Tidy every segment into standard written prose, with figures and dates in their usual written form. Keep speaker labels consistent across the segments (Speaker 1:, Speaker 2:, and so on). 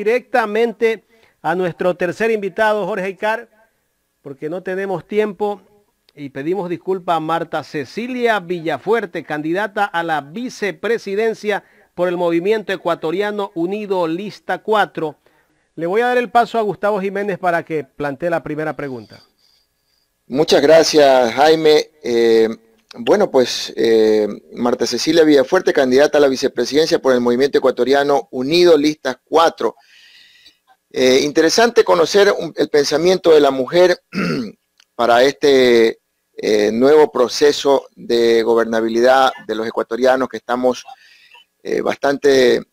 Speaker 1: directamente a nuestro tercer invitado, Jorge Icar, porque no tenemos tiempo y pedimos disculpas a Marta Cecilia Villafuerte, candidata a la vicepresidencia por el Movimiento Ecuatoriano Unido Lista 4. Le voy a dar el paso a Gustavo Jiménez para que plantee la primera pregunta.
Speaker 2: Muchas gracias, Jaime. Bueno, pues Marta Cecilia Villafuerte, candidata a la vicepresidencia por el Movimiento Ecuatoriano Unido Listas 4. Interesante conocer el pensamiento de la mujer para este nuevo proceso de gobernabilidad de los ecuatorianos, que estamos bastante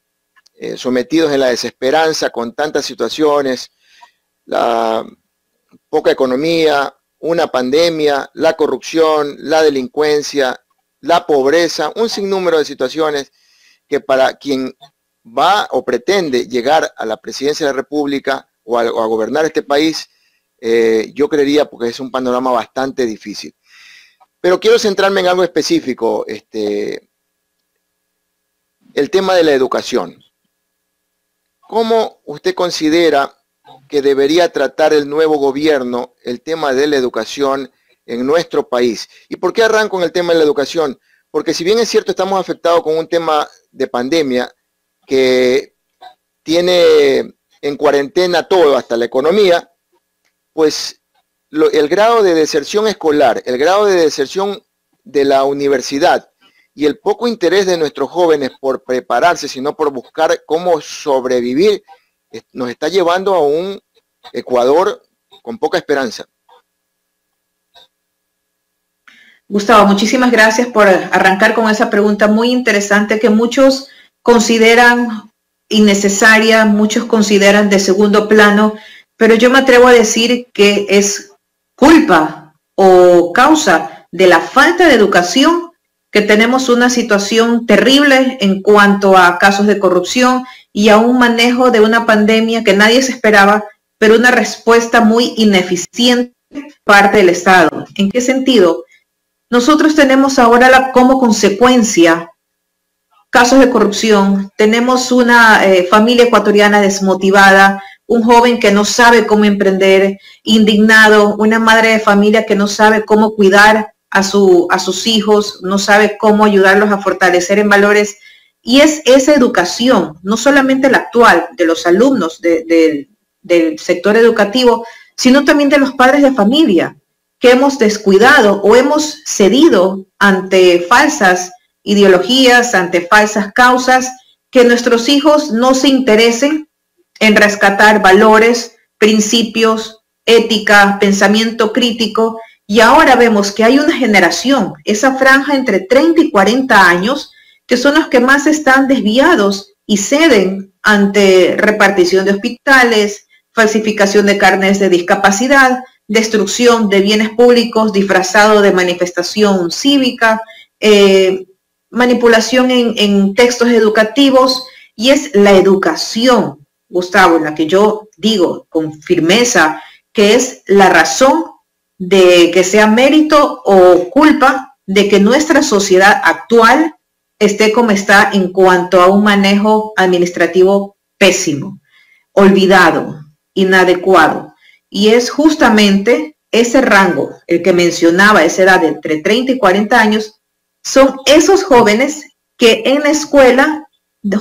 Speaker 2: sometidos en la desesperanza con tantas situaciones, la poca economía, una pandemia, la corrupción, la delincuencia, la pobreza, un sinnúmero de situaciones que para quien va o pretende llegar a la presidencia de la República o a gobernar este país, yo creería porque es un panorama bastante difícil. Pero quiero centrarme en algo específico, el tema de la educación. ¿Cómo usted considera que debería tratar el nuevo gobierno el tema de la educación en nuestro país? ¿Y por qué arranco en el tema de la educación? Porque si bien es cierto, estamos afectados con un tema de pandemia que tiene en cuarentena todo, hasta la economía, pues el grado de deserción escolar, el grado de deserción de la universidad y el poco interés de nuestros jóvenes por prepararse, sino por buscar cómo sobrevivir, nos está llevando a un Ecuador con poca esperanza.
Speaker 3: Gustavo, muchísimas gracias por arrancar con esa pregunta muy interesante que muchos consideran innecesaria, muchos consideran de segundo plano, pero yo me atrevo a decir que es culpa o causa de la falta de educación que tenemos una situación terrible en cuanto a casos de corrupción y a un manejo de una pandemia que nadie se esperaba, pero una respuesta muy ineficiente por parte del Estado. ¿En qué sentido? Nosotros tenemos ahora como consecuencia casos de corrupción, tenemos una familia ecuatoriana desmotivada, un joven que no sabe cómo emprender, indignado, una madre de familia que no sabe cómo cuidar a sus hijos, no sabe cómo ayudarlos a fortalecer en valores. Y es esa educación, no solamente la actual, de los alumnos del sector educativo, sino también de los padres de familia, que hemos descuidado o hemos cedido ante falsas ideologías, ante falsas causas, que nuestros hijos no se interesen en rescatar valores, principios, ética, pensamiento crítico. Y ahora vemos que hay una generación, esa franja entre 30 y 40 años, que son los que más están desviados y ceden ante repartición de hospitales, falsificación de carnes de discapacidad, destrucción de bienes públicos disfrazado de manifestación cívica, manipulación en textos educativos. Y es la educación, Gustavo, la que yo digo con firmeza que es la razón de que sea mérito o culpa de que nuestra sociedad actual esté como está en cuanto a un manejo administrativo pésimo, olvidado, inadecuado. Y es justamente ese rango, el que mencionaba, esa edad de entre 30 y 40 años, son esos jóvenes que en la escuela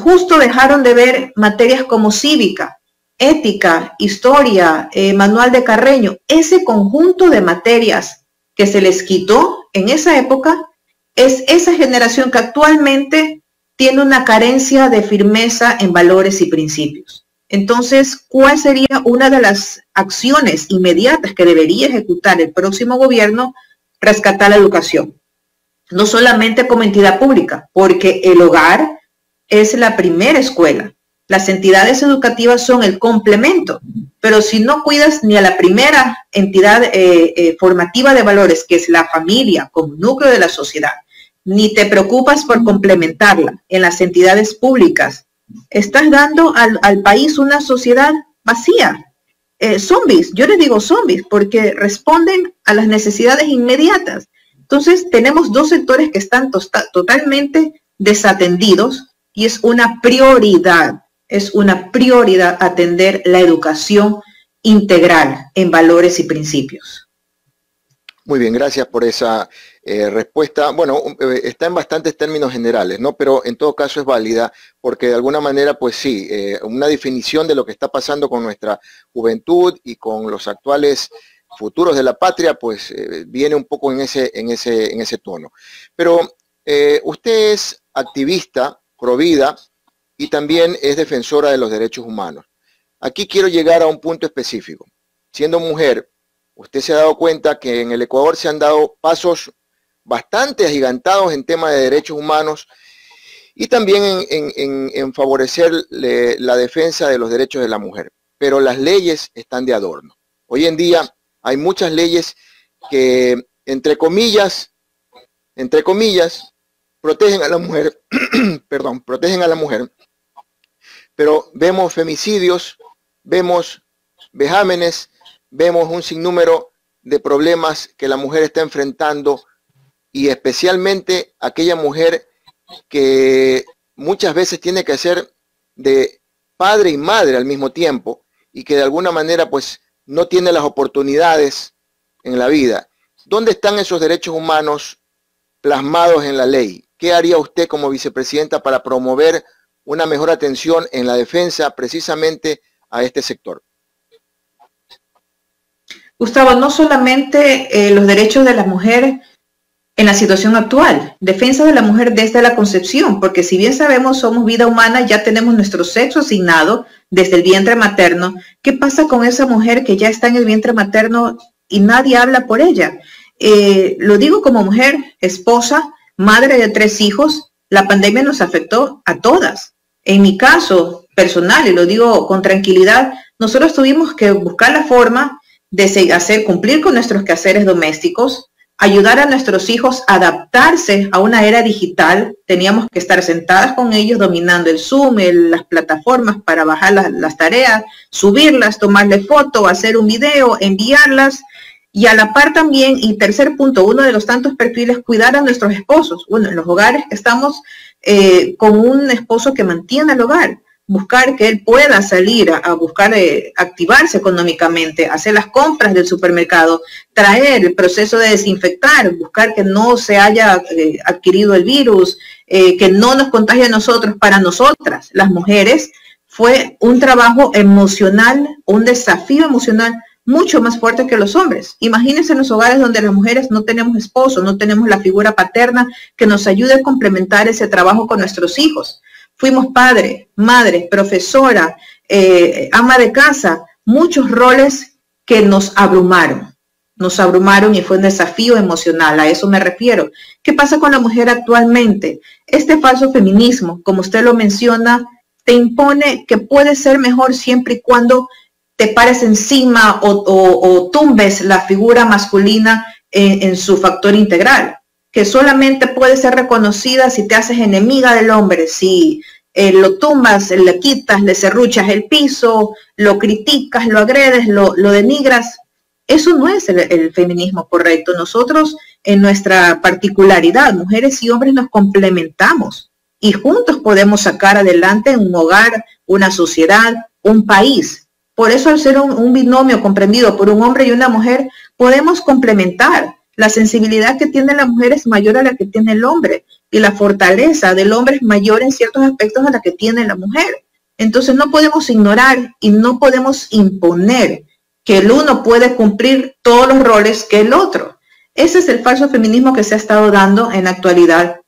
Speaker 3: justo dejaron de ver materias como cívica, ética, historia, manual de Carreño. Ese conjunto de materias que se les quitó en esa época es esa generación que actualmente tiene una carencia de firmeza en valores y principios. Entonces, ¿cuál sería una de las acciones inmediatas que debería ejecutar el próximo gobierno? Rescatar la educación. No solamente como entidad pública, porque el hogar es la primera escuela. Las entidades educativas son el complemento, pero si no cuidas ni a la primera entidad formativa de valores, que es la familia como núcleo de la sociedad, ni te preocupas por complementarla en las entidades públicas, estás dando al país una sociedad vacía. Zombies, yo les digo zombies, porque responden a las necesidades inmediatas. Entonces tenemos dos sectores que están totalmente desatendidos y es una prioridad es una prioridad atender la educación integral en valores y principios.
Speaker 2: Muy bien, gracias por esa respuesta. Bueno, está en bastantes términos generales, ¿no? Pero en todo caso es válida porque de alguna manera, pues sí, una definición de lo que está pasando con nuestra juventud y con los actuales futuros de la patria, pues viene un poco en ese tono. Pero usted es activista, provida, y también es defensora de los derechos humanos. Aquí quiero llegar a un punto específico. Siendo mujer, usted se ha dado cuenta que en el Ecuador se han dado pasos bastante agigantados en temas de derechos humanos y también en favorecer la defensa de los derechos de la mujer. Pero las leyes están de adorno. Hoy en día hay muchas leyes que, entre comillas, protegen a la mujer, perdón, protegen a la mujer, pero vemos femicidios, vemos vejámenes, vemos un sinnúmero de problemas que la mujer está enfrentando y especialmente aquella mujer que muchas veces tiene que ser de padre y madre al mismo tiempo y que de alguna manera pues no tiene las oportunidades en la vida. ¿Dónde están esos derechos humanos plasmados en la ley? ¿Qué haría usted como vicepresidenta para promover una mejor atención en la defensa precisamente a este sector?
Speaker 3: Gustavo, no solamente los derechos de la mujer en la situación actual, defensa de la mujer desde la concepción, porque si bien sabemos somos vida humana, ya tenemos nuestro sexo asignado desde el vientre materno. ¿Qué pasa con esa mujer que ya está en el vientre materno y nadie habla por ella? Lo digo como mujer, esposa, madre de 3 hijos, la pandemia nos afectó a todas. En mi caso personal, y lo digo con tranquilidad, nosotros tuvimos que buscar la forma de cumplir con nuestros quehaceres domésticos, ayudar a nuestros hijos a adaptarse a una era digital. Teníamos que estar sentadas con ellos dominando el Zoom, las plataformas para bajar las tareas, subirlas, tomarle foto, hacer un video, enviarlas. Y a la par también, y tercer punto, uno de los tantos perfiles, cuidar a nuestros esposos. Bueno, en los hogares que estamos con un esposo que mantiene el hogar, buscar que él pueda salir a buscar activarse económicamente, hacer las compras del supermercado, traer el proceso de desinfectar, buscar que no se haya adquirido el virus, que no nos contagie a nosotros. Para nosotras, las mujeres, fue un trabajo emocional, un desafío emocional mucho más fuerte que los hombres. Imagínense en los hogares donde las mujeres no tenemos esposo, no tenemos la figura paterna que nos ayude a complementar ese trabajo con nuestros hijos. Fuimos padre, madre, profesora, ama de casa, muchos roles que nos abrumaron y fue un desafío emocional, a eso me refiero. ¿Qué pasa con la mujer actualmente? Este falso feminismo, como usted lo menciona, te impone que puede ser mejor siempre y cuando te pares encima o tumbes la figura masculina en su factor integral, que solamente puede ser reconocida si te haces enemiga del hombre, si lo tumbas, le quitas, le serruchas el piso, lo criticas, lo agredes, lo denigras. Eso no es el feminismo correcto. Nosotros, en nuestra particularidad, mujeres y hombres nos complementamos y juntos podemos sacar adelante un hogar, una sociedad, un país. Por eso, al ser un binomio comprendido por un hombre y una mujer, podemos complementar. La sensibilidad que tiene la mujer es mayor a la que tiene el hombre y la fortaleza del hombre es mayor en ciertos aspectos a la que tiene la mujer. Entonces no podemos ignorar y no podemos imponer que el uno puede cumplir todos los roles que el otro. Ese es el falso feminismo que se ha estado dando en la actualidad,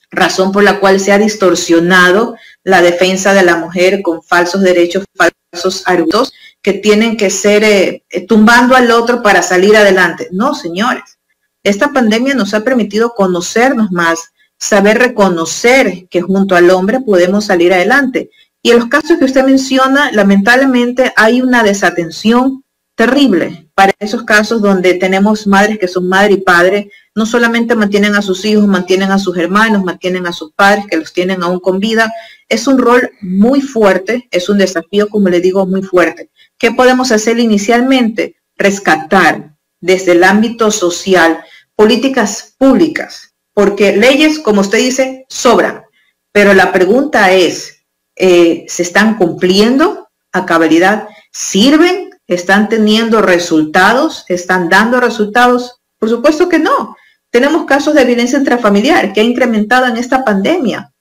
Speaker 3: razón por la cual se ha distorsionado la defensa de la mujer con falsos derechos, falsos argumentos que tienen que ser tumbando al otro para salir adelante. No, señores. Esta pandemia nos ha permitido conocernos más, saber reconocer que junto al hombre podemos salir adelante. Y en los casos que usted menciona, lamentablemente hay una desatención terrible para esos casos donde tenemos madres que son madre y padre, no solamente mantienen a sus hijos, mantienen a sus hermanos, mantienen a sus padres que los tienen aún con vida. Es un rol muy fuerte, es un desafío, como le digo, muy fuerte. ¿Qué podemos hacer inicialmente? Rescatar desde el ámbito social políticas públicas, porque leyes, como usted dice, sobran. Pero la pregunta es, se están cumpliendo a cabalidad, sirven, están teniendo resultados, están dando resultados. Por supuesto que no. Tenemos casos de violencia intrafamiliar que ha incrementado en esta pandemia.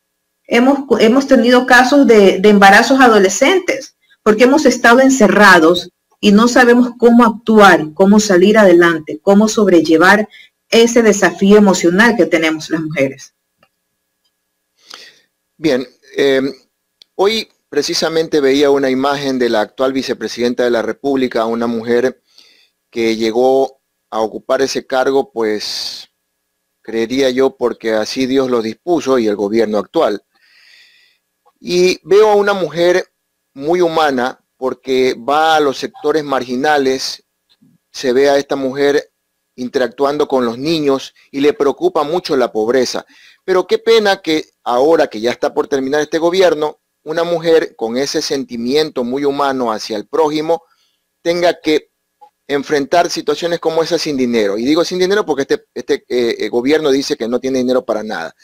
Speaker 3: Hemos tenido casos de embarazos adolescentes porque hemos estado encerrados y no sabemos cómo actuar, cómo salir adelante, cómo sobrellevar ese desafío emocional que tenemos las mujeres.
Speaker 2: Bien, hoy precisamente veía una imagen de la actual vicepresidenta de la República, una mujer que llegó a ocupar ese cargo, pues creería yo porque así Dios lo dispuso y el gobierno actual. Y veo a una mujer muy humana porque va a los sectores marginales, se ve a esta mujer interactuando con los niños y le preocupa mucho la pobreza. Pero qué pena que ahora que ya está por terminar este gobierno, una mujer con ese sentimiento muy humano hacia el prójimo tenga que enfrentar situaciones como esas sin dinero. Y digo sin dinero porque este gobierno dice que no tiene dinero para nada.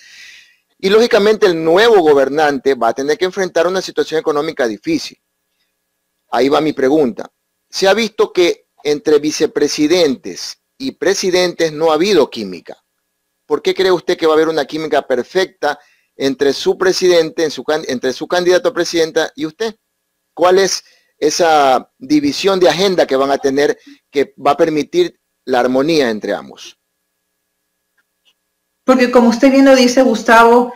Speaker 2: Y lógicamente el nuevo gobernante va a tener que enfrentar una situación económica difícil. Ahí va mi pregunta. Se ha visto que entre vicepresidentes y presidentes no ha habido química. ¿Por qué cree usted que va a haber una química perfecta entre su presidente, entre su candidato a presidenta y usted? ¿Cuál es esa división de agenda que van a tener que va a permitir la armonía entre ambos?
Speaker 3: Porque como usted bien lo dice, Gustavo,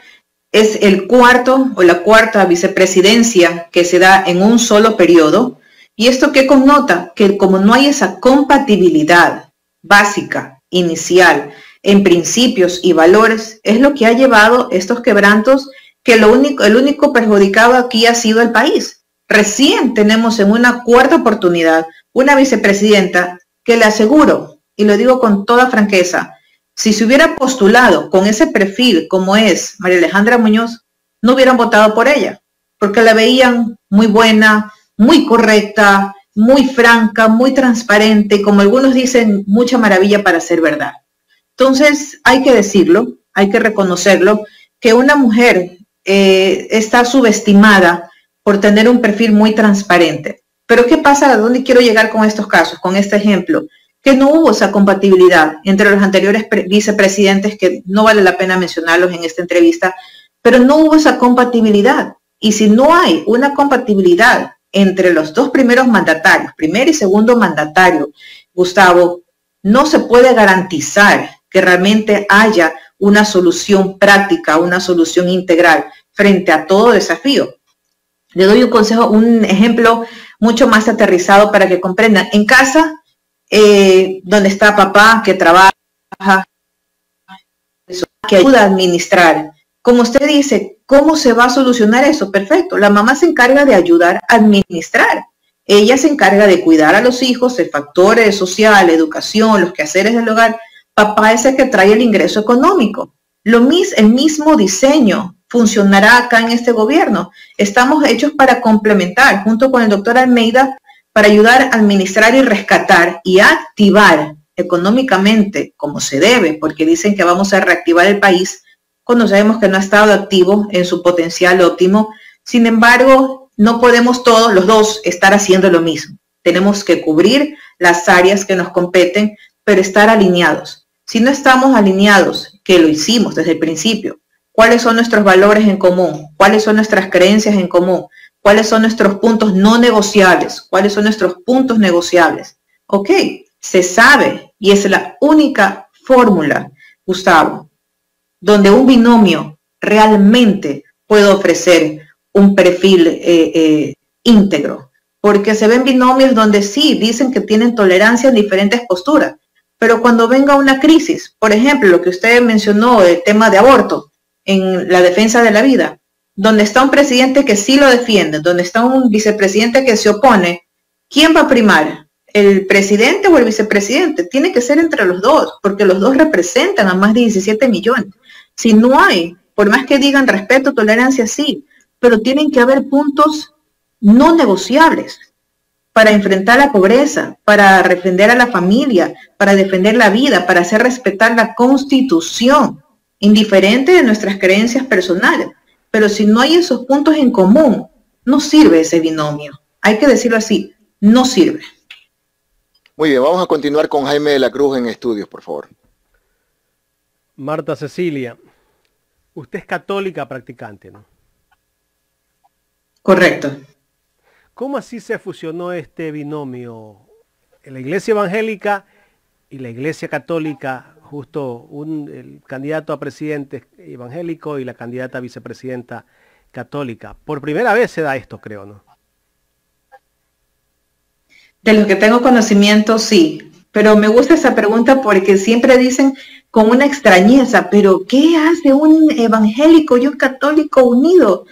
Speaker 3: es el cuarto o la cuarta vicepresidencia que se da en un solo periodo. ¿Y esto qué connota? Que como no hay esa compatibilidad básica, inicial, en principios y valores, es lo que ha llevado estos quebrantos, que el único perjudicado aquí ha sido el país. Recién tenemos en una cuarta oportunidad una vicepresidenta que le aseguro, y lo digo con toda franqueza, si se hubiera postulado con ese perfil como es María Alejandra Muñoz, no hubieran votado por ella, porque la veían muy buena, muy correcta, muy franca, muy transparente, y como algunos dicen, mucha maravilla para ser verdad. Entonces, hay que decirlo, hay que reconocerlo, que una mujer está subestimada por tener un perfil muy transparente. Pero ¿qué pasa? ¿A dónde quiero llegar con estos casos, con este ejemplo? Que no hubo esa compatibilidad entre los anteriores vicepresidentes, que no vale la pena mencionarlos en esta entrevista, pero no hubo esa compatibilidad. Y si no hay una compatibilidad entre los dos primeros mandatarios, primer y segundo mandatario, Gustavo, no se puede garantizar que realmente haya una solución práctica, una solución integral frente a todo desafío. Le doy un consejo, un ejemplo mucho más aterrizado para que comprendan. En casa, donde está papá que trabaja, que ayuda a administrar. Como usted dice, ¿cómo se va a solucionar eso? Perfecto, la mamá se encarga de ayudar a administrar. Ella se encarga de cuidar a los hijos, el factor social, educación, los quehaceres del hogar. Papá es el que trae el ingreso económico. El mismo diseño funcionará acá en este gobierno. Estamos hechos para complementar, junto con el doctor Almeida, para ayudar a administrar y rescatar y activar económicamente como se debe, porque dicen que vamos a reactivar el país cuando sabemos que no ha estado activo en su potencial óptimo. Sin embargo, no podemos todos los dos estar haciendo lo mismo. Tenemos que cubrir las áreas que nos competen, pero estar alineados. Si no estamos alineados, que lo hicimos desde el principio, ¿cuáles son nuestros valores en común? ¿Cuáles son nuestras creencias en común? ¿Cuáles son nuestros puntos no negociables? ¿Cuáles son nuestros puntos negociables? Ok, se sabe, y es la única fórmula, Gustavo, donde un binomio realmente puede ofrecer un perfil íntegro. Porque se ven binomios donde sí, dicen que tienen tolerancia en diferentes posturas, pero cuando venga una crisis, por ejemplo, lo que usted mencionó, el tema de aborto, en la defensa de la vida, donde está un presidente que sí lo defiende, donde está un vicepresidente que se opone, ¿quién va a primar? ¿El presidente o el vicepresidente? Tiene que ser entre los dos, porque los dos representan a más de 17 millones. Si no hay, por más que digan respeto, tolerancia, sí, pero tienen que haber puntos no negociables para enfrentar la pobreza, para defender a la familia, para defender la vida, para hacer respetar la Constitución, indiferente de nuestras creencias personales. pero si no hay esos puntos en común, no sirve ese binomio. Hay que decirlo así, no sirve.
Speaker 2: Muy bien, vamos a continuar con Jaime de la Cruz en estudios, por favor.
Speaker 1: Marta Cecilia, usted es católica practicante, ¿no?
Speaker 3: Correcto.
Speaker 1: ¿Cómo así se fusionó este binomio? En la iglesia evangélica y la iglesia católica, justo el candidato a presidente evangélico y la candidata a vicepresidenta católica. Por primera vez se da esto, creo, ¿no?
Speaker 3: De los que tengo conocimiento, sí. Pero me gusta esa pregunta porque siempre dicen con una extrañeza, pero ¿qué hace un evangélico y un católico unido?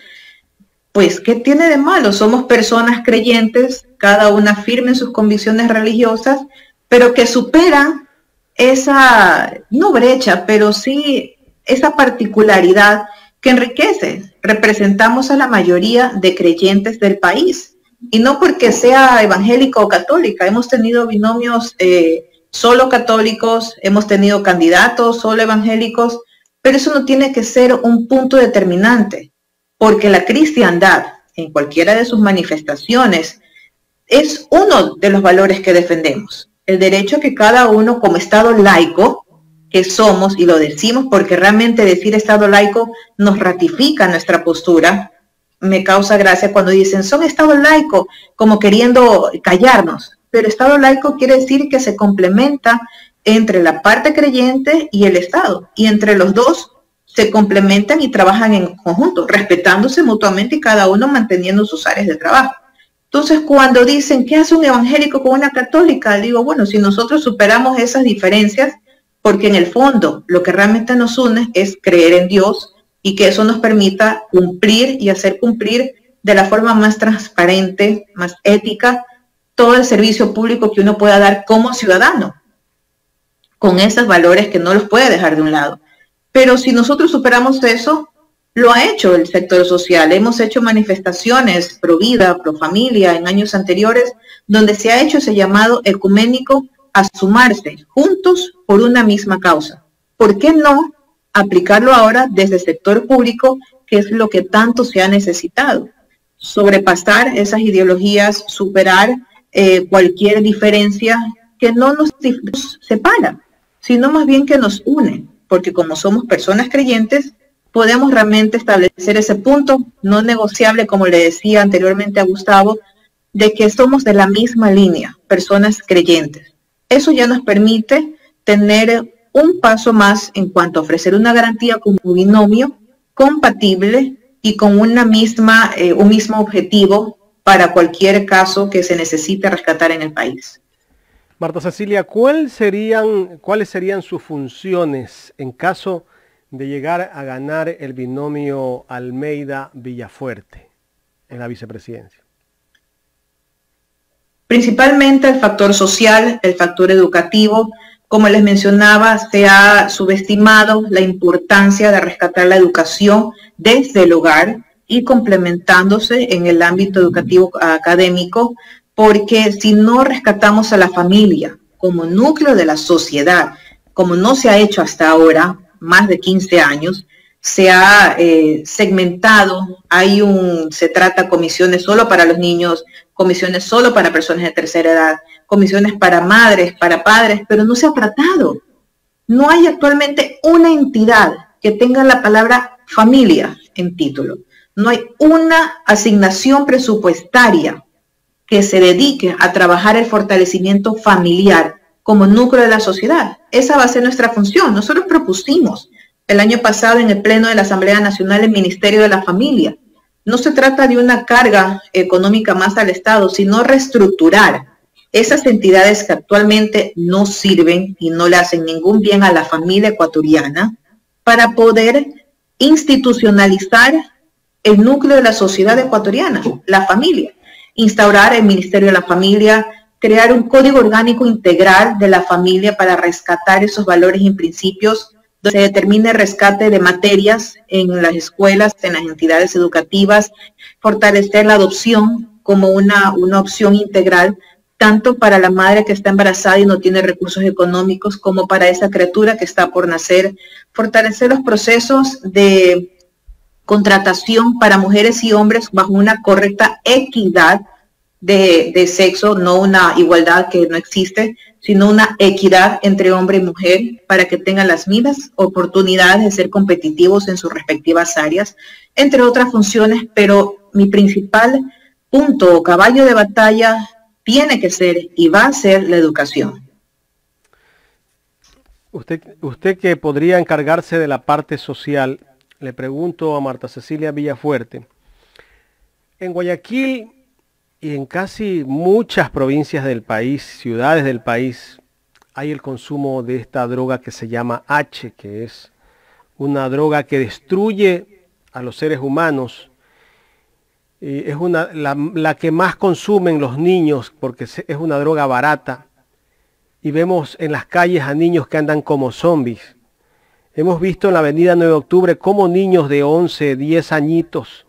Speaker 3: Pues, ¿qué tiene de malo? Somos personas creyentes, cada una firme en sus convicciones religiosas, pero que superan esa, no brecha, pero sí esa particularidad que enriquece. Representamos a la mayoría de creyentes del país. Y no porque sea evangélico o católica, hemos tenido binomios solo católicos, hemos tenido candidatos solo evangélicos, pero eso no tiene que ser un punto determinante, porque la cristiandad, en cualquiera de sus manifestaciones, es uno de los valores que defendemos. El derecho a que cada uno, como Estado laico, que somos, y lo decimos porque realmente decir Estado laico nos ratifica nuestra postura. Me causa gracia cuando dicen, son Estado laico, como queriendo callarnos. Pero Estado laico quiere decir que se complementa entre la parte creyente y el Estado. Y entre los dos se complementan y trabajan en conjunto, respetándose mutuamente y cada uno manteniendo sus áreas de trabajo. Entonces, cuando dicen, ¿qué hace un evangélico con una católica? Digo, bueno, si nosotros superamos esas diferencias, porque en el fondo lo que realmente nos une es creer en Dios, y que eso nos permita cumplir y hacer cumplir de la forma más transparente, más ética, todo el servicio público que uno pueda dar como ciudadano, con esos valores que no los puede dejar de un lado. Pero si nosotros superamos eso, lo ha hecho el sector social. Hemos hecho manifestaciones pro vida, pro familia en años anteriores, donde se ha hecho ese llamado ecuménico a sumarse juntos por una misma causa. ¿Por qué no aplicarlo ahora desde el sector público, que es lo que tanto se ha necesitado? Sobrepasar esas ideologías, superar cualquier diferencia que no nos separa, sino más bien que nos une, porque como somos personas creyentes, podemos realmente establecer ese punto no negociable, como le decía anteriormente a Gustavo, de que somos de la misma línea, personas creyentes. Eso ya nos permite tener un paso más en cuanto a ofrecer una garantía como binomio compatible y con un mismo objetivo para cualquier caso que se necesite rescatar en el país.
Speaker 1: Marta Cecilia, ¿cuáles serían sus funciones en caso de llegar a ganar el binomio Almeida-Villafuerte en la vicepresidencia?
Speaker 3: Principalmente el factor social, el factor educativo. Como les mencionaba, se ha subestimado la importancia de rescatar la educación desde el hogar y complementándose en el ámbito educativo académico, porque si no rescatamos a la familia como núcleo de la sociedad, como no se ha hecho hasta ahora, más de 15 años, se ha segmentado, se trata comisiones solo para los niños, comisiones solo para personas de tercera edad, comisiones para madres, para padres, pero no se ha tratado. No hay actualmente una entidad que tenga la palabra familia en título. No hay una asignación presupuestaria que se dedique a trabajar el fortalecimiento familiar como núcleo de la sociedad. Esa va a ser nuestra función. Nosotros propusimos el año pasado en el Pleno de la Asamblea Nacional el Ministerio de la Familia. No se trata de una carga económica más al Estado, sino reestructurar esas entidades que actualmente no sirven y no le hacen ningún bien a la familia ecuatoriana para poder institucionalizar el núcleo de la sociedad ecuatoriana, la familia. Instaurar el Ministerio de la Familia, crear un código orgánico integral de la familia para rescatar esos valores y principios, donde se determine el rescate de materias en las escuelas, en las entidades educativas, fortalecer la adopción como una opción integral, tanto para la madre que está embarazada y no tiene recursos económicos, como para esa criatura que está por nacer, fortalecer los procesos de contratación para mujeres y hombres bajo una correcta equidad de sexo, no una igualdad que no existe, sino una equidad entre hombre y mujer para que tengan las mismas oportunidades de ser competitivos en sus respectivas áreas, entre otras funciones, pero mi principal punto o caballo de batalla tiene que ser y va a ser la educación.
Speaker 1: Usted que podría encargarse de la parte social, le pregunto a Marta Cecilia Villafuerte, en Guayaquil y en casi muchas provincias del país, ciudades del país, hay el consumo de esta droga que se llama H, que es una droga que destruye a los seres humanos. Es la que más consumen los niños porque es una droga barata. Y vemos en las calles a niños que andan como zombies. Hemos visto en la avenida 9 de octubre cómo niños de 11, 10 añitos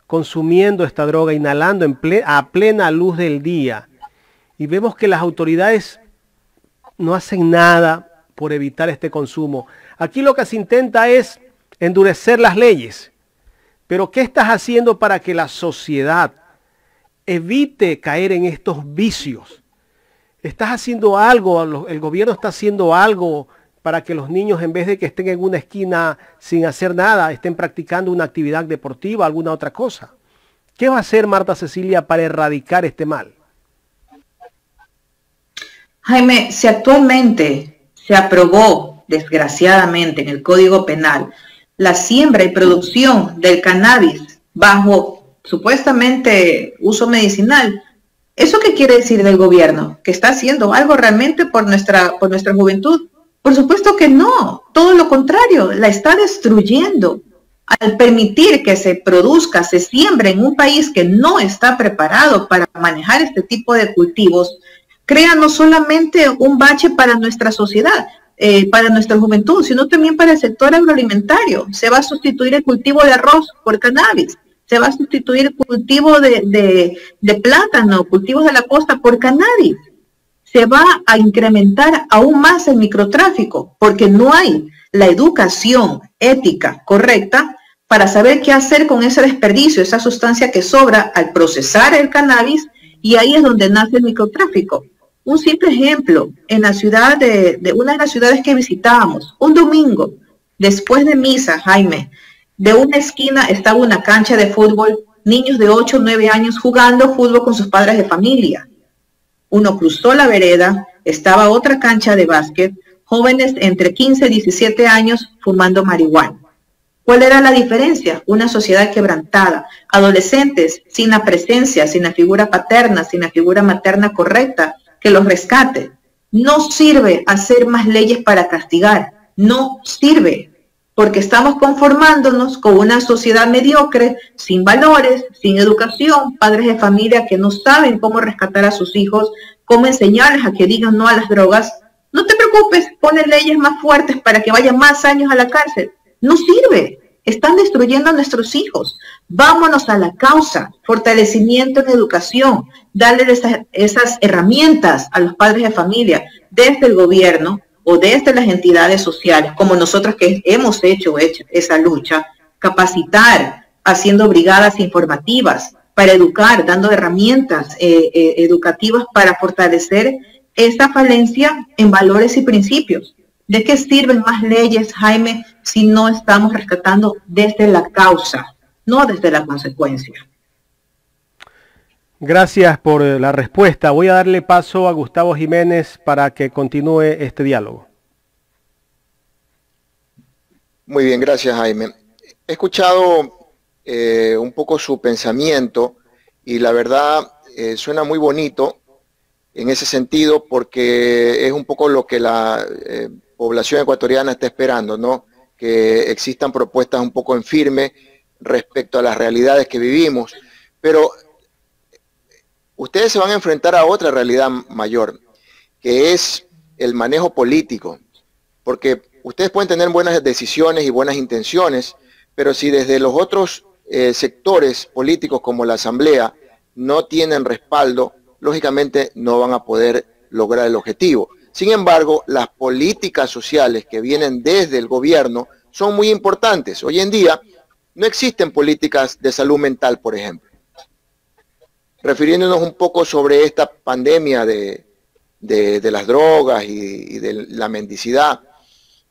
Speaker 1: consumiendo esta droga, inhalando a plena luz del día. Y vemos que las autoridades no hacen nada por evitar este consumo. Aquí lo que se intenta es endurecer las leyes. Pero ¿qué estás haciendo para que la sociedad evite caer en estos vicios? ¿Estás haciendo algo? ¿El gobierno está haciendo algo para que los niños, en vez de que estén en una esquina sin hacer nada, estén practicando una actividad deportiva, alguna otra cosa? ¿Qué va a hacer Marta Cecilia para erradicar este mal?
Speaker 3: Jaime, si actualmente se aprobó, desgraciadamente, en el Código Penal, la siembra y producción del cannabis bajo supuestamente uso medicinal, ¿eso qué quiere decir del gobierno? ¿Que está haciendo algo realmente por nuestra juventud? Por supuesto que no, todo lo contrario, la está destruyendo. Al permitir que se produzca, se siembre en un país que no está preparado para manejar este tipo de cultivos, crea no solamente un bache para nuestra sociedad, para nuestra juventud, sino también para el sector agroalimentario. Se va a sustituir el cultivo de arroz por cannabis, se va a sustituir el cultivo de plátano, cultivos de la costa por cannabis. Se va a incrementar aún más el microtráfico, porque no hay la educación ética correcta para saber qué hacer con ese desperdicio, esa sustancia que sobra al procesar el cannabis, y ahí es donde nace el microtráfico. Un simple ejemplo, en la ciudad de una de las ciudades que visitábamos, un domingo, después de misa, Jaime, de una esquina estaba una cancha de fútbol, niños de 8 o 9 años jugando fútbol con sus padres de familia. Uno cruzó la vereda, estaba otra cancha de básquet, jóvenes entre 15 y 17 años fumando marihuana. ¿Cuál era la diferencia? Una sociedad quebrantada, adolescentes sin la presencia, sin la figura paterna, sin la figura materna correcta que los rescate. No sirve hacer más leyes para castigar, no sirve, porque estamos conformándonos con una sociedad mediocre, sin valores, sin educación, padres de familia que no saben cómo rescatar a sus hijos, cómo enseñarles a que digan no a las drogas. No te preocupes, ponen leyes más fuertes para que vayan más años a la cárcel. No sirve, están destruyendo a nuestros hijos. Vámonos a la causa, fortalecimiento en educación, darle esas herramientas a los padres de familia desde el gobierno o desde las entidades sociales, como nosotros que hemos hecho esa lucha, capacitar, haciendo brigadas informativas para educar, dando herramientas educativas para fortalecer esta falencia en valores y principios. ¿De qué sirven más leyes, Jaime, si no estamos rescatando desde la causa, no desde la consecuencia?
Speaker 1: Gracias por la respuesta. Voy a darle paso a Gustavo Jiménez para que continúe este diálogo.
Speaker 2: Muy bien, gracias, Jaime. He escuchado un poco su pensamiento y la verdad suena muy bonito en ese sentido porque es un poco lo que la población ecuatoriana está esperando, ¿no? Que existan propuestas un poco en firme respecto a las realidades que vivimos, pero ustedes se van a enfrentar a otra realidad mayor, que es el manejo político, porque ustedes pueden tener buenas decisiones y buenas intenciones, pero si desde los otros sectores políticos como la Asamblea no tienen respaldo, lógicamente no van a poder lograr el objetivo. Sin embargo, las políticas sociales que vienen desde el gobierno son muy importantes. Hoy en día no existen políticas de salud mental, por ejemplo. Refiriéndonos un poco sobre esta pandemia de las drogas y de la mendicidad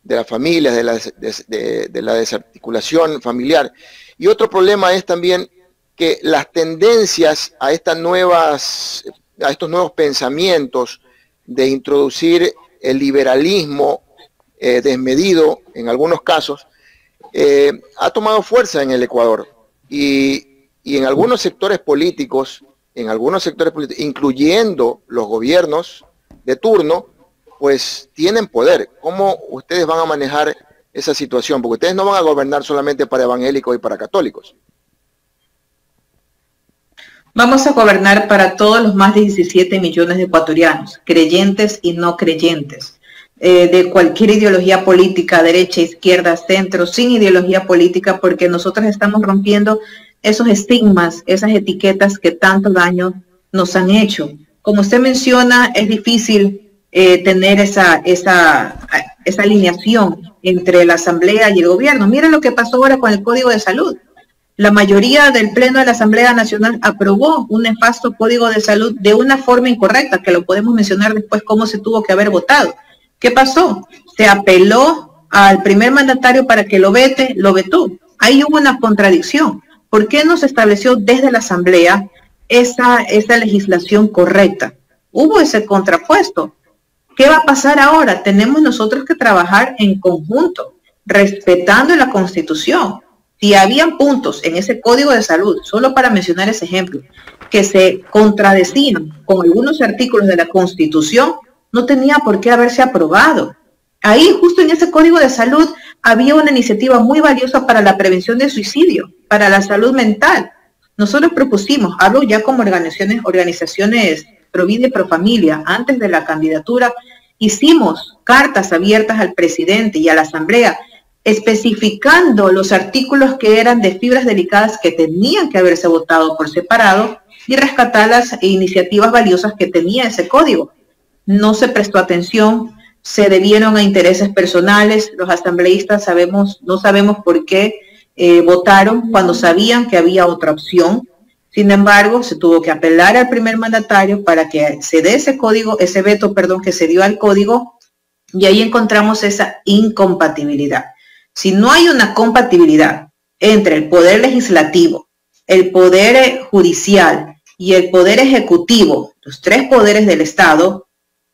Speaker 2: de las familias, de la desarticulación familiar. Y otro problema es también que las tendencias a estos nuevos pensamientos de introducir el liberalismo desmedido en algunos casos, ha tomado fuerza en el Ecuador y en algunos sectores políticos, incluyendo los gobiernos de turno, pues tienen poder. ¿Cómo ustedes van a manejar esa situación? Porque ustedes no van a gobernar solamente para evangélicos y para católicos.
Speaker 3: Vamos a gobernar para todos los más de 17 millones de ecuatorianos, creyentes y no creyentes, de cualquier ideología política, derecha, izquierda, centro, sin ideología política, porque nosotros estamos rompiendo esos estigmas, esas etiquetas que tanto daño nos han hecho. Como usted menciona, es difícil tener esa alineación entre la Asamblea y el gobierno. Miren lo que pasó ahora con el Código de Salud. La mayoría del Pleno de la Asamblea Nacional aprobó un nefasto Código de Salud de una forma incorrecta, que lo podemos mencionar después cómo se tuvo que haber votado. ¿Qué pasó? Se apeló al primer mandatario para que lo vete, lo vetó. Ahí hubo una contradicción. ¿Por qué no se estableció desde la Asamblea esa legislación correcta? Hubo ese contrapuesto. ¿Qué va a pasar ahora? Tenemos nosotros que trabajar en conjunto, respetando la Constitución. Si habían puntos en ese Código de Salud, solo para mencionar ese ejemplo, que se contradecían con algunos artículos de la Constitución, no tenía por qué haberse aprobado. Ahí, justo en ese Código de Salud, había una iniciativa muy valiosa para la prevención del suicidio, para la salud mental. Nosotros propusimos, hablo ya como organizaciones pro vida y pro familia, antes de la candidatura, hicimos cartas abiertas al presidente y a la Asamblea, especificando los artículos que eran de fibras delicadas que tenían que haberse votado por separado y rescatar las iniciativas valiosas que tenía ese código. No se prestó atención, se debieron a intereses personales. Los asambleístas no sabemos por qué votaron cuando sabían que había otra opción. Sin embargo, se tuvo que apelar al primer mandatario para que se dé ese veto que se dio al código, y ahí encontramos esa incompatibilidad. Si no hay una compatibilidad entre el poder legislativo, el poder judicial y el poder ejecutivo, los tres poderes del Estado,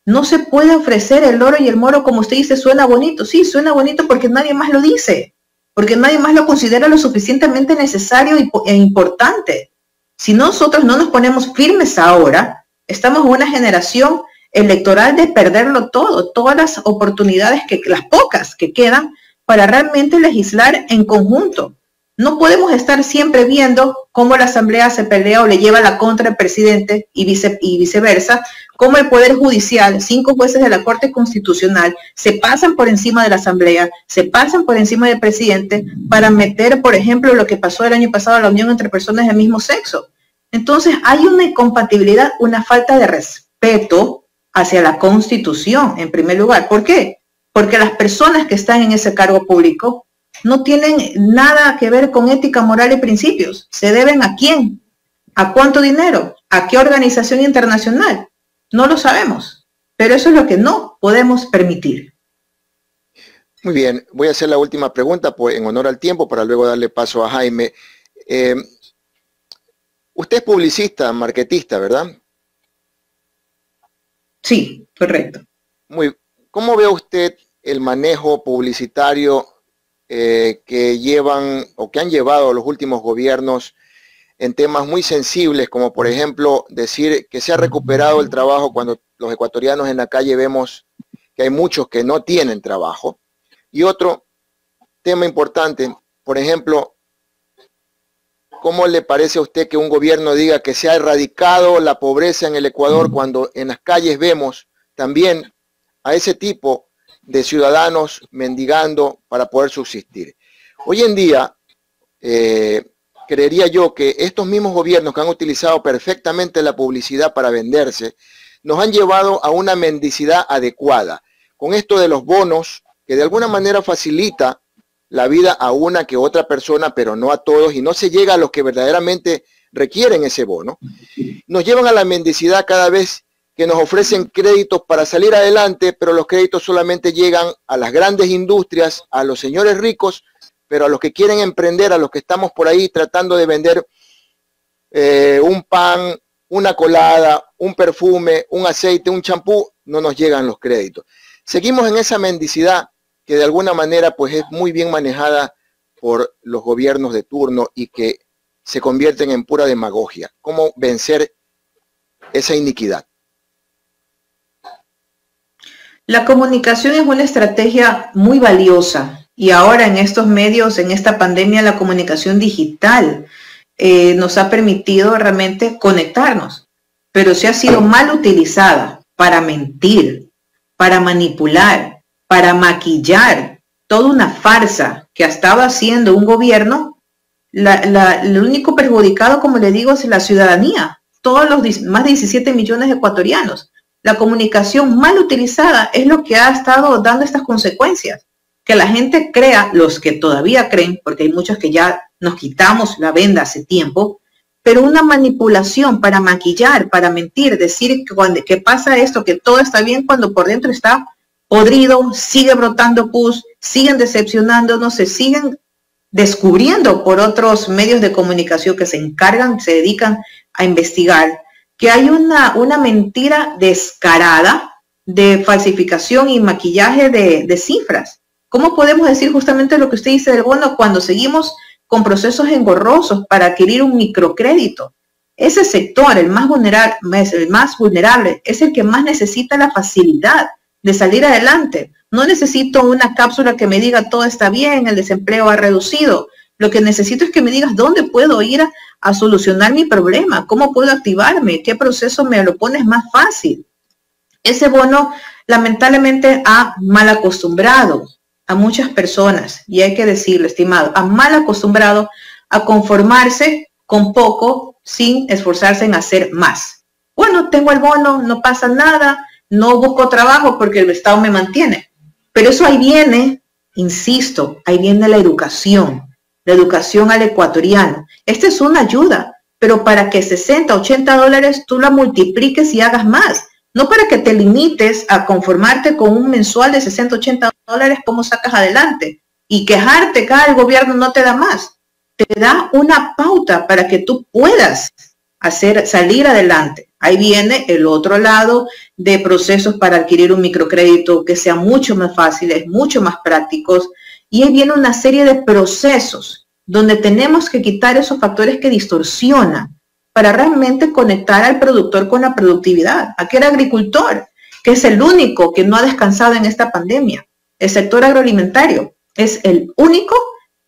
Speaker 3: no se puede ofrecer el oro y el moro, como usted dice. Suena bonito. Sí, suena bonito porque nadie más lo dice, porque nadie más lo considera lo suficientemente necesario e importante. Si nosotros no nos ponemos firmes ahora, estamos en una generación electoral de perderlo todo, todas las oportunidades, las pocas que quedan para realmente legislar en conjunto. No podemos estar siempre viendo cómo la Asamblea se pelea o le lleva la contra al presidente y viceversa, cómo el Poder Judicial, 5 jueces de la Corte Constitucional, se pasan por encima de la Asamblea, se pasan por encima del presidente para meter, por ejemplo, lo que pasó el año pasado, la unión entre personas del mismo sexo. Entonces hay una incompatibilidad, una falta de respeto hacia la Constitución, en primer lugar. ¿Por qué? Porque las personas que están en ese cargo público no tienen nada que ver con ética, moral y principios. ¿Se deben a quién? ¿A cuánto dinero? ¿A qué organización internacional? No lo sabemos, pero eso es lo que no podemos permitir.
Speaker 2: Muy bien, voy a hacer la última pregunta en honor al tiempo para luego darle paso a Jaime. Usted es publicista, marketista, ¿verdad?
Speaker 3: Sí, correcto.
Speaker 2: ¿Cómo ve usted el manejo publicitario que llevan o que han llevado los últimos gobiernos en temas muy sensibles, como por ejemplo decir que se ha recuperado el trabajo cuando los ecuatorianos en la calle vemos que hay muchos que no tienen trabajo? Y otro tema importante, por ejemplo, ¿cómo le parece a usted que un gobierno diga que se ha erradicado la pobreza en el Ecuador cuando en las calles vemos también a ese tipo de ciudadanos mendigando para poder subsistir? Hoy en día, creería yo que estos mismos gobiernos que han utilizado perfectamente la publicidad para venderse, nos han llevado a una mendicidad adecuada. Con esto de los bonos, que de alguna manera facilita la vida a una que otra persona, pero no a todos, y no se llega a los que verdaderamente requieren ese bono. Nos llevan a la mendicidad cada vez que nos ofrecen créditos para salir adelante, pero los créditos solamente llegan a las grandes industrias, a los señores ricos, pero a los que quieren emprender, a los que estamos por ahí tratando de vender un pan, una colada, un perfume, un aceite, un champú, no nos llegan los créditos. Seguimos en esa mendicidad que de alguna manera pues es muy bien manejada por los gobiernos de turno y que se convierten en pura demagogia. ¿Cómo vencer esa iniquidad?
Speaker 3: La comunicación es una estrategia muy valiosa y ahora en estos medios, en esta pandemia, la comunicación digital nos ha permitido realmente conectarnos, pero se ha sido mal utilizada para mentir, para manipular, para maquillar toda una farsa que estaba haciendo un gobierno. El único perjudicado, como le digo, es la ciudadanía, todos los más de 17 millones de ecuatorianos. La comunicación mal utilizada es lo que ha estado dando estas consecuencias. Que la gente crea, los que todavía creen, porque hay muchos que ya nos quitamos la venda hace tiempo, pero una manipulación para maquillar, para mentir, decir que pasa esto, que todo está bien cuando por dentro está podrido, sigue brotando pus, siguen decepcionándonos, se siguen descubriendo por otros medios de comunicación que se encargan, se dedican a investigar, que hay una mentira descarada de falsificación y maquillaje de cifras. ¿Cómo podemos decir justamente lo que usted dice del bono cuando seguimos con procesos engorrosos para adquirir un microcrédito? Ese sector, el más vulnerable, es el que más necesita la facilidad de salir adelante. No necesito una cápsula que me diga todo está bien, el desempleo ha reducido. Lo que necesito es que me digas dónde puedo ir a solucionar mi problema, cómo puedo activarme, qué proceso me lo pones más fácil. Ese bono lamentablemente ha mal acostumbrado a muchas personas, y hay que decirlo, estimado, ha mal acostumbrado a conformarse con poco sin esforzarse en hacer más. Bueno, tengo el bono, no pasa nada, no busco trabajo porque el Estado me mantiene. Pero eso ahí viene, insisto, ahí viene la educación al ecuatoriano. Esta es una ayuda, pero para que 60, 80 dólares tú la multipliques y hagas más. No para que te limites a conformarte con un mensual de 60, 80 dólares, ¿cómo sacas adelante? Y quejarte que el gobierno no te da más. Te da una pauta para que tú puedas salir adelante. Ahí viene el otro lado de procesos para adquirir un microcrédito que sean mucho más fáciles, mucho más prácticos. Y ahí viene una serie de procesos donde tenemos que quitar esos factores que distorsionan para realmente conectar al productor con la productividad. Aquel agricultor, que es el único que no ha descansado en esta pandemia. El sector agroalimentario es el único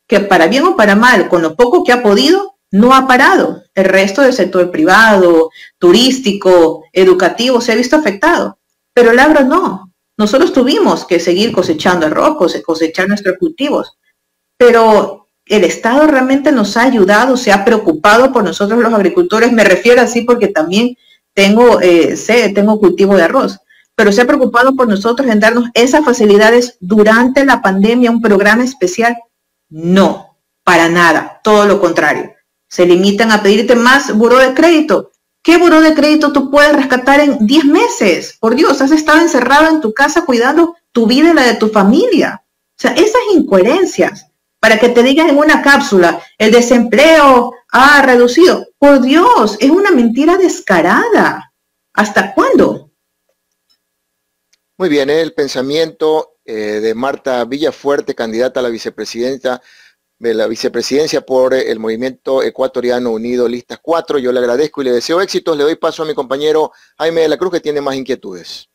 Speaker 3: que, para bien o para mal, con lo poco que ha podido, no ha parado. El resto del sector privado, turístico, educativo se ha visto afectado, pero el agro no. Nosotros tuvimos que seguir cosechando arroz, cosechar nuestros cultivos, pero el Estado realmente nos ha ayudado, se ha preocupado por nosotros los agricultores. Me refiero así porque también tengo cultivo de arroz, pero se ha preocupado por nosotros en darnos esas facilidades durante la pandemia, un programa especial. No, para nada, todo lo contrario. Se limitan a pedirte más buró de crédito. ¿Qué buró de crédito tú puedes rescatar en 10 meses? Por Dios, has estado encerrado en tu casa cuidando tu vida y la de tu familia. O sea, esas incoherencias, para que te digan en una cápsula, el desempleo ha reducido. Por Dios, es una mentira descarada. ¿Hasta cuándo?
Speaker 2: Muy bien, el pensamiento de Marta Villafuerte, candidata a la vicepresidenta de la vicepresidencia por el Movimiento Ecuatoriano Unido, Listas 4. Yo le agradezco y le deseo éxitos. Le doy paso a mi compañero Jaime de la Cruz, que tiene más inquietudes.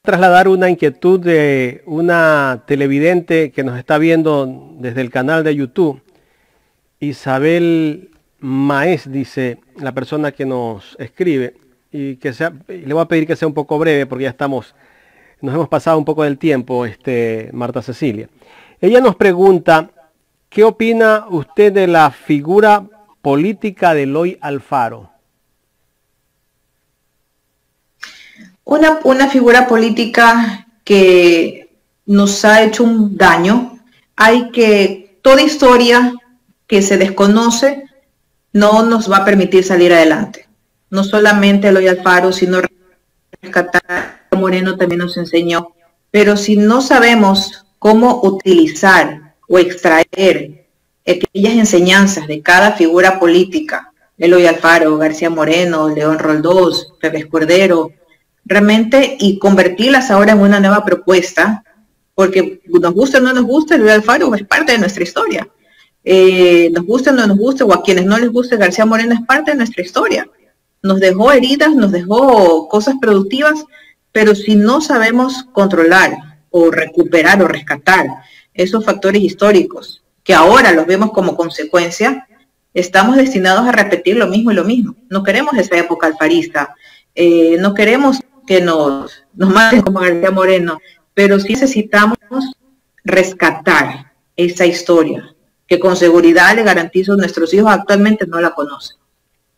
Speaker 1: Trasladar una inquietud de una televidente que nos está viendo desde el canal de YouTube. Isabel Maez, dice la persona que nos escribe, y le voy a pedir que sea un poco breve porque ya nos hemos pasado un poco del tiempo, Marta Cecilia. Ella nos pregunta, ¿qué opina usted de la figura política de Eloy Alfaro?
Speaker 3: Una figura política que nos ha hecho un daño toda historia que se desconoce no nos va a permitir salir adelante. No solamente Eloy Alfaro, sino rescatar, Moreno también nos enseñó, pero si no sabemos cómo utilizar o extraer aquellas enseñanzas de cada figura política, Eloy Alfaro, García Moreno, León Roldós, Pepe Cordero, realmente, y convertirlas ahora en una nueva propuesta, porque nos gusta o no nos gusta, Eloy Alfaro es parte de nuestra historia. Nos gusta o no nos gusta, o a quienes no les guste, García Moreno es parte de nuestra historia. Nos dejó heridas, nos dejó cosas productivas, pero si no sabemos controlar o recuperar o rescatar esos factores históricos, que ahora los vemos como consecuencia, estamos destinados a repetir lo mismo y lo mismo. No queremos esa época alfarista, no queremos que nos maten como García Moreno, pero sí necesitamos rescatar esa historia, que con seguridad le garantizo a nuestros hijos actualmente no la conocen.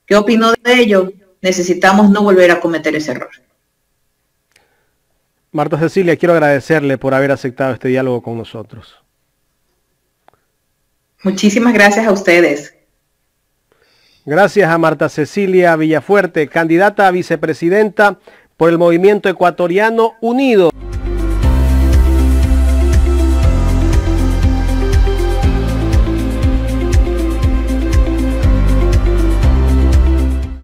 Speaker 3: ¿Qué opinó de ello? Necesitamos no volver a cometer ese error.
Speaker 1: Marta Cecilia, quiero agradecerle por haber aceptado este diálogo con nosotros.
Speaker 3: Muchísimas gracias a ustedes.
Speaker 1: Gracias a Marta Cecilia Villafuerte, candidata a vicepresidenta por el Movimiento Ecuatoriano Unido.